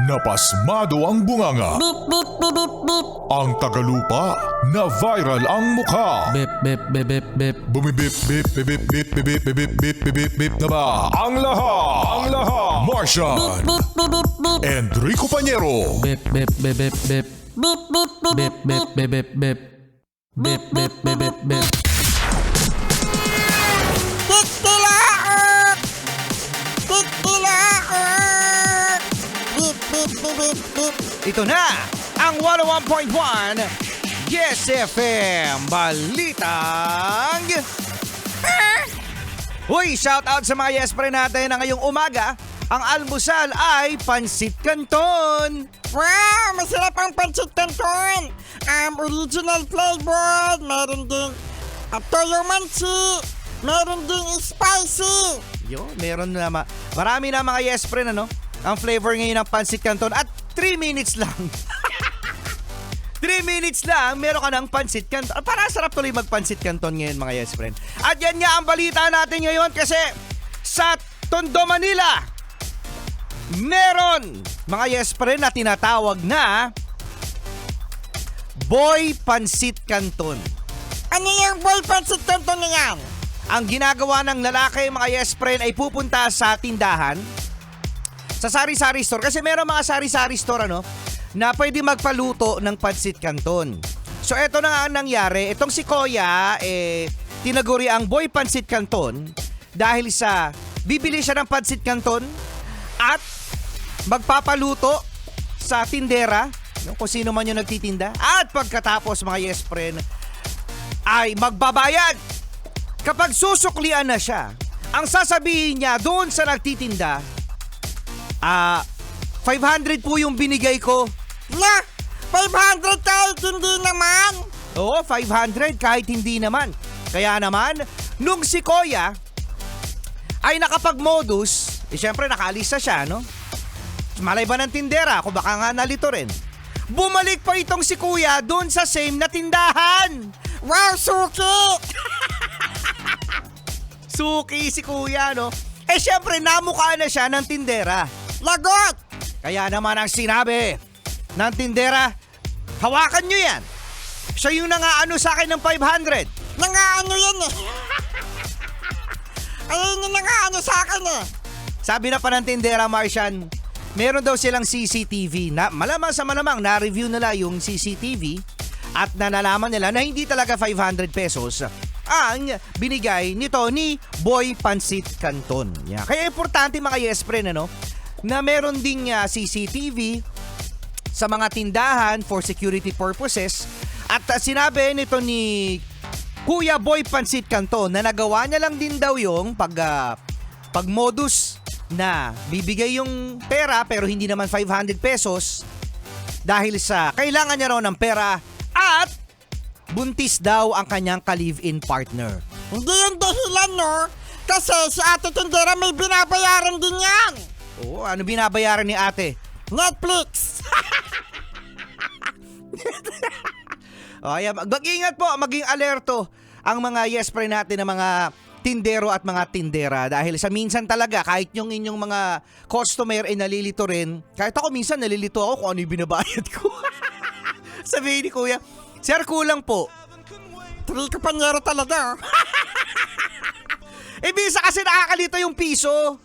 napasmado ang bunganga. Beep, beep, beep, beep, beep. Ang tagalupa, na viral ang mukha. Bip, bip, bip, bip, bip. Bumibip, bip, bip, bip, bip, bip, bip, bip, bip, bip, bip na ba? Ang lahat, Martian, Beep, beep, beep, beep. Enrico Pañero, Bip, bip, bip, bip, bip. Beep, beep, beep, Bip, bip, bip, bip, bip. Bip, bip, bip, bip, bip. Tikilaok! Tikilaok! Beep, beep, beep, beep, beep. Ito na ang 101.1 Yes FM Balitang Uy, shout out sa mga Yes Pre natin na ngayong umaga. Ang almusal ay pansit canton. Wow! Masarap ang pancit canton! Original flavor! Meron ding toyo mansi! Meron ding spicy! Yo, meron na marami na mga Yes Pre ano? Ang flavor ngayon ng pansit canton at 3 minutes lang. 3 minutes lang, meron ka ng pansit canton. Para sarap tuloy magpansit canton ngayon mga Yes Friend. At yan nga ang balita natin ngayon kasi sa Tondo, Manila, meron mga Yes Friend na tinatawag na Boy Pansit Canton. Ano yung boy pancit canton na yan? Ang ginagawa ng lalaki mga Yes Friend ay pupunta sa tindahan, sa sari-sari store. Kasi meron mga sari-sari store ano, na pwede magpaluto ng pansit canton. So eto na nga ang nangyari. Itong si Kuya, tinaguri ang Boy Pansit Canton dahil sa bibili siya ng pansit canton at magpapaluto sa tindera, no, kung sino man yung nagtitinda. At pagkatapos mga Yes Friend, ay magbabayad. Kapag susuklian na siya, ang sasabihin niya doon sa nagtitinda, 500 po yung binigay ko. La! 500 kahit hindi naman! Oo, 500 kahit hindi naman. Kaya naman, nung si Kuya ay nakapag-modus, syempre nakaalis na siya, no? Malay ba ng tindera? Kung baka nga nalito rin. Bumalik pa itong si Kuya doon sa same na tindahan. Wow, suki! Suki si Kuya, no? Syempre namukha na siya ng tindera. Lagot! Kaya naman ang sinabi ng tindera, hawakan nyo yan. Siya yung nangaano sa akin ng 500. Nangaano yan eh. Ayun yung nangaano sa akin eh. Sabi na pa ng tindera, Martian, meron daw silang CCTV na malamang sa malamang na-review nila yung CCTV at nalalaman nila na hindi talaga 500 pesos ang binigay nito ni Boy Pansit Canton. Yeah. Kaya importante mga Yes Friend, ano, na meron ding CCTV sa mga tindahan for security purposes. At sinabi nito ni Kuya Boy Pansit Canton na nagawa niya lang din daw yung pag-modus na bibigay yung pera pero hindi naman 500 pesos dahil sa kailangan niya raw ng pera at buntis daw ang kanyang ka-live-in partner. Hindi yung dahilan, no? Kasi si Ate Tindera may binabayaran din yan. Oo, ano binabayaran ni ate? Netflix. Ayan, mag-ingat po, maging alerto ang mga Yes Friend natin na mga tindero at mga tindera dahil sa minsan talaga kahit yung inyong mga customer ay nalilito rin. Kahit ako minsan nalilito ako kung ano yung binabayad ko. Sabihin ni Kuya, Sir, kulang po. Rico Pañero talaga. Bisa kasi nakakalito yung piso.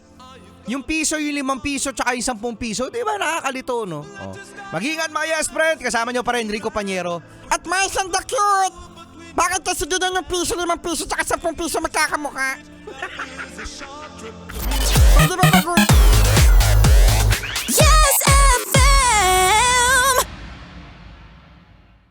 Yung piso, yung 5 piso, tsaka yung 10 piso. Di ba nakakalito, no? Oh. Mag-ingat mga Yes Friend. Kasama nyo pa rin, Rico Pañero. At may isang the cute. Bakit kasi ganyan yung piso, 5 piso, tsaka 10 piso magkakamukha? Pwede ba mag